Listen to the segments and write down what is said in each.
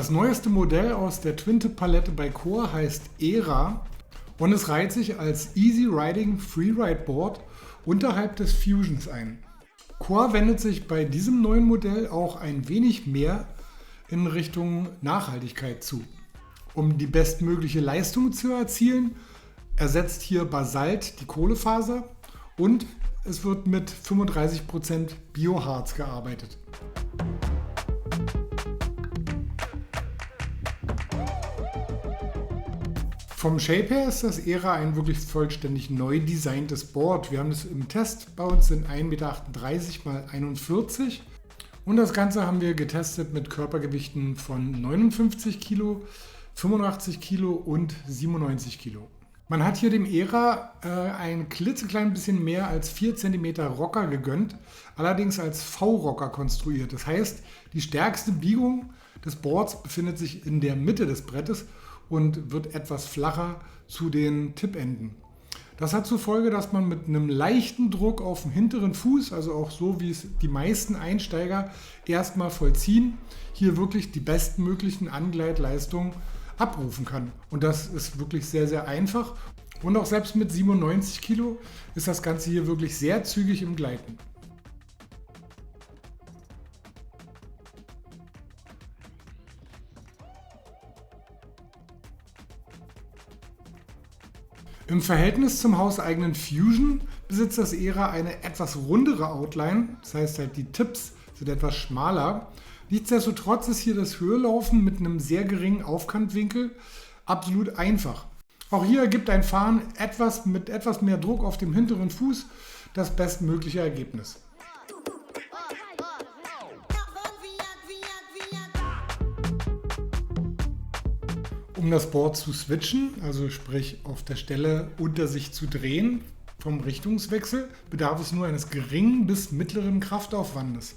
Das neueste Modell aus der Twin-Tip-Palette bei Core heißt Era und es reiht sich als Easy Riding Freeride Board unterhalb des Fusions ein. Core wendet sich bei diesem neuen Modell auch ein wenig mehr in Richtung Nachhaltigkeit zu. Um die bestmögliche Leistung zu erzielen, ersetzt hier Basalt die Kohlefaser und es wird mit 35% Bioharz gearbeitet. Vom Shape her ist das Era ein wirklich vollständig neu designtes Board. Wir haben es im Test bei uns in 1,38 Meter x 41 und das Ganze haben wir getestet mit Körpergewichten von 59 Kilo, 85 Kilo und 97 Kilo. Man hat hier dem Era ein klitzeklein bisschen mehr als 4 cm Rocker gegönnt, allerdings als V-Rocker konstruiert. Das heißt, die stärkste Biegung des Boards befindet sich in der Mitte des Brettes und wird etwas flacher zu den Tippenden. Das hat zur Folge, dass man mit einem leichten Druck auf den hinteren Fuß, also auch so wie es die meisten Einsteiger erstmal vollziehen, hier wirklich die bestmöglichen Angleitleistungen abrufen kann. Und das ist wirklich sehr, sehr einfach. Und auch selbst mit 97 Kilo ist das Ganze hier wirklich sehr zügig im Gleiten. Im Verhältnis zum hauseigenen Fusion besitzt das Era eine etwas rundere Outline, das heißt halt die Tips sind etwas schmaler. Nichtsdestotrotz ist hier das Höhelaufen mit einem sehr geringen Aufkantwinkel absolut einfach. Auch hier ergibt ein Fahren mit etwas mehr Druck auf dem hinteren Fuß das bestmögliche Ergebnis. Um das Board zu switchen, also sprich auf der Stelle unter sich zu drehen vom Richtungswechsel, bedarf es nur eines geringen bis mittleren Kraftaufwandes.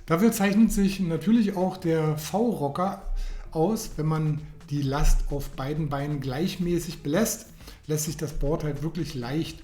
Dafür zeichnet sich natürlich auch der V-Rocker aus. Wenn man die Last auf beiden Beinen gleichmäßig belässt, lässt sich das Board halt wirklich leicht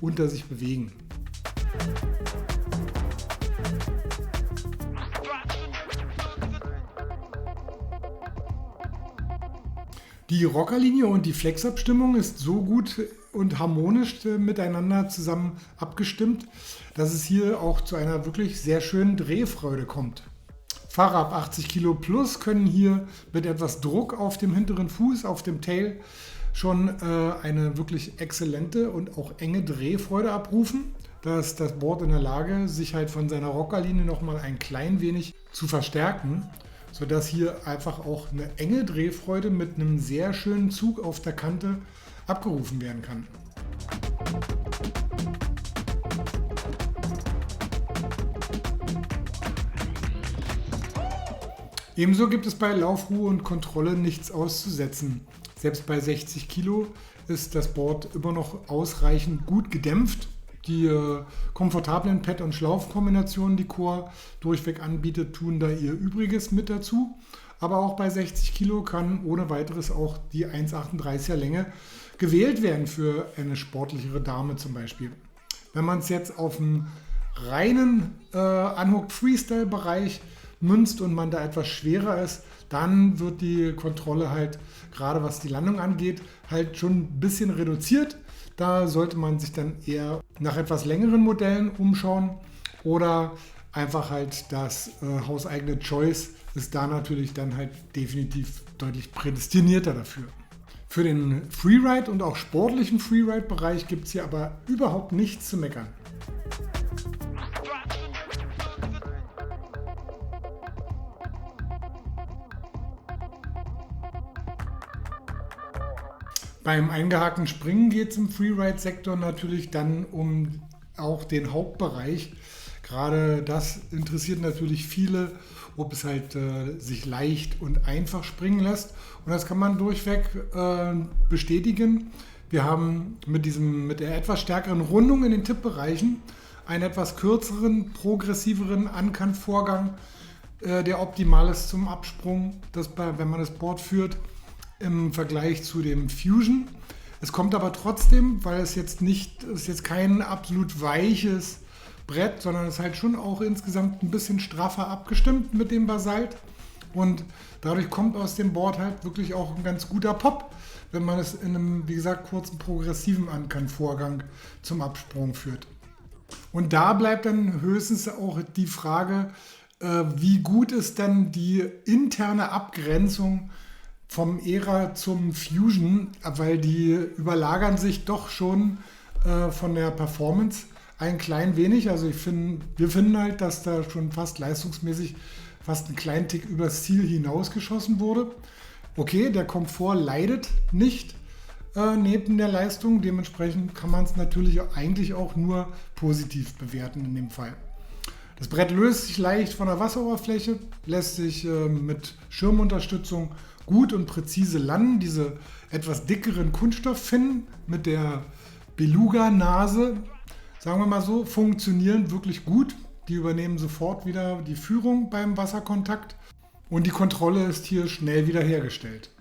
unter sich bewegen. Die Rockerlinie und die Flexabstimmung ist so gut und harmonisch miteinander zusammen abgestimmt, dass es hier auch zu einer wirklich sehr schönen Drehfreude kommt. Fahrer ab 80 Kilo plus können hier mit etwas Druck auf dem hinteren Fuß, auf dem Tail, schon eine wirklich exzellente und auch enge Drehfreude abrufen. Da ist das Board in der Lage, sich halt von seiner Rockerlinie nochmal ein klein wenig zu verstärken, sodass hier einfach auch eine enge Drehfreude mit einem sehr schönen Zug auf der Kante abgerufen werden kann. Ebenso gibt es bei Laufruhe und Kontrolle nichts auszusetzen. Selbst bei 60 Kilo ist das Board immer noch ausreichend gut gedämpft. Die komfortablen Pad- und Schlauchkombinationen, die Core durchweg anbietet, tun da ihr Übriges mit dazu. Aber auch bei 60 Kilo kann ohne weiteres auch die 1,38er Länge gewählt werden für eine sportlichere Dame zum Beispiel. Wenn man es jetzt auf einen reinen Unhooked Freestyle-Bereich münzt und man da etwas schwerer ist, dann wird die Kontrolle halt, gerade was die Landung angeht, halt schon ein bisschen reduziert. Da sollte man sich dann eher nach etwas längeren Modellen umschauen oder einfach halt das hauseigene Choice ist da natürlich dann halt definitiv deutlich prädestinierter dafür. Für den Freeride und auch sportlichen Freeride-Bereich gibt es hier aber überhaupt nichts zu meckern. Beim eingehakten Springen geht es im Freeride-Sektor natürlich dann um auch den Hauptbereich. Gerade das interessiert natürlich viele, ob es halt sich leicht und einfach springen lässt. Und das kann man durchweg bestätigen. Wir haben mit der etwas stärkeren Rundung in den Tippbereichen einen etwas kürzeren, progressiveren Ankantvorgang, der optimal ist zum Absprung, wenn man das Board führt, im Vergleich zu dem Fusion. Es kommt aber trotzdem, weil es jetzt kein absolut weiches Brett, sondern es ist halt schon auch insgesamt ein bisschen straffer abgestimmt mit dem Basalt und dadurch kommt aus dem Board halt wirklich auch ein ganz guter Pop, wenn man es in einem, wie gesagt, kurzen progressiven Ankernvorgang zum Absprung führt. Und da bleibt dann höchstens auch die Frage, wie gut ist dann die interne Abgrenzung vom Era zum Fusion, weil die überlagern sich doch schon von der Performance ein klein wenig. Also wir finden halt, dass da schon fast leistungsmäßig fast einen kleinen Tick übers Ziel hinausgeschossen wurde. Okay, der Komfort leidet nicht neben der Leistung. Dementsprechend kann man es natürlich eigentlich auch nur positiv bewerten in dem Fall. Das Brett löst sich leicht von der Wasseroberfläche, lässt sich mit Schirmunterstützung gut und präzise landen. Diese etwas dickeren Kunststofffinnen mit der Beluga-Nase, sagen wir mal so, funktionieren wirklich gut. Die übernehmen sofort wieder die Führung beim Wasserkontakt und die Kontrolle ist hier schnell wiederhergestellt.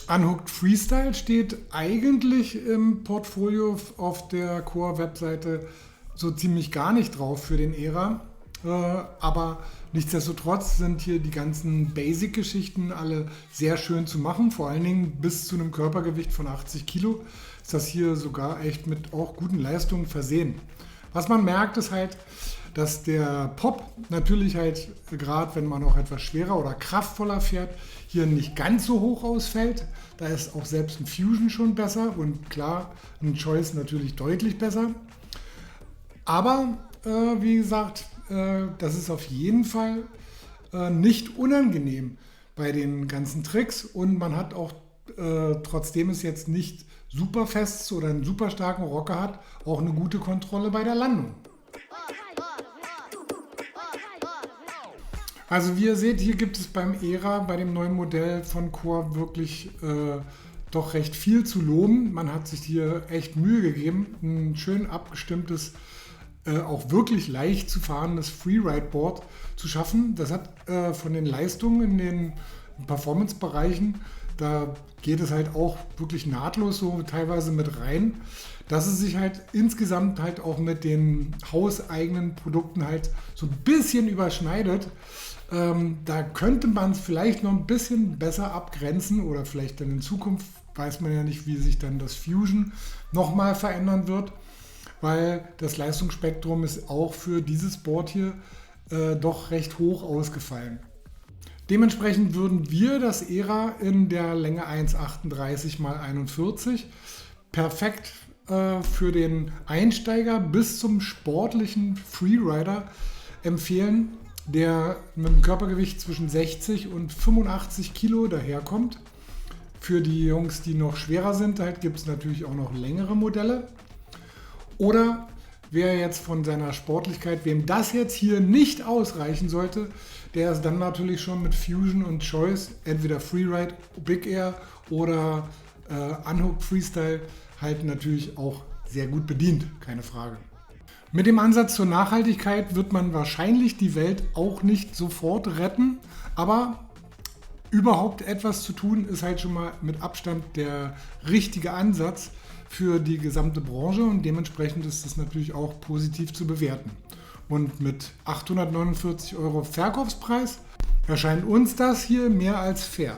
Unhooked Freestyle steht eigentlich im Portfolio auf der Core-Webseite so ziemlich gar nicht drauf für den Era. Aber nichtsdestotrotz sind hier die ganzen Basic-Geschichten alle sehr schön zu machen. Vor allen Dingen bis zu einem Körpergewicht von 80 Kilo ist das hier sogar echt mit auch guten Leistungen versehen. Was man merkt, ist halt, dass der Pop natürlich halt, gerade wenn man auch etwas schwerer oder kraftvoller fährt, hier nicht ganz so hoch ausfällt. Da ist auch selbst ein Fusion schon besser und klar, ein Choice natürlich deutlich besser. Aber wie gesagt, das ist auf jeden Fall nicht unangenehm bei den ganzen Tricks und man hat auch, trotzdem es jetzt nicht super fest oder einen super starken Rocker hat, auch eine gute Kontrolle bei der Landung. Also wie ihr seht, hier gibt es beim Era, bei dem neuen Modell von Core wirklich doch recht viel zu loben. Man hat sich hier echt Mühe gegeben, ein schön abgestimmtes, auch wirklich leicht zu fahrendes Freeride-Board zu schaffen. Das hat von den Leistungen in den Performance-Bereichen, da geht es halt auch wirklich nahtlos so teilweise mit rein, dass es sich halt insgesamt halt auch mit den hauseigenen Produkten halt so ein bisschen überschneidet. Da könnte man es vielleicht noch ein bisschen besser abgrenzen oder vielleicht dann in Zukunft, weiß man ja nicht, wie sich dann das Fusion nochmal verändern wird, weil das Leistungsspektrum ist auch für dieses Board hier doch recht hoch ausgefallen. Dementsprechend würden wir das Era in der Länge 1,38 x 41 perfekt für den Einsteiger bis zum sportlichen Freerider empfehlen, der mit einem Körpergewicht zwischen 60 und 85 Kilo daherkommt. Für die Jungs, die noch schwerer sind, halt gibt es natürlich auch noch längere Modelle. Oder wer jetzt von seiner Sportlichkeit, wem das jetzt hier nicht ausreichen sollte, der ist dann natürlich schon mit Fusion und Choice, entweder Freeride, Big Air oder Unhooked Freestyle, halt natürlich auch sehr gut bedient, keine Frage. Mit dem Ansatz zur Nachhaltigkeit wird man wahrscheinlich die Welt auch nicht sofort retten, aber überhaupt etwas zu tun ist halt schon mal mit Abstand der richtige Ansatz für die gesamte Branche und dementsprechend ist es natürlich auch positiv zu bewerten. Und mit 849 € Verkaufspreis erscheint uns das hier mehr als fair.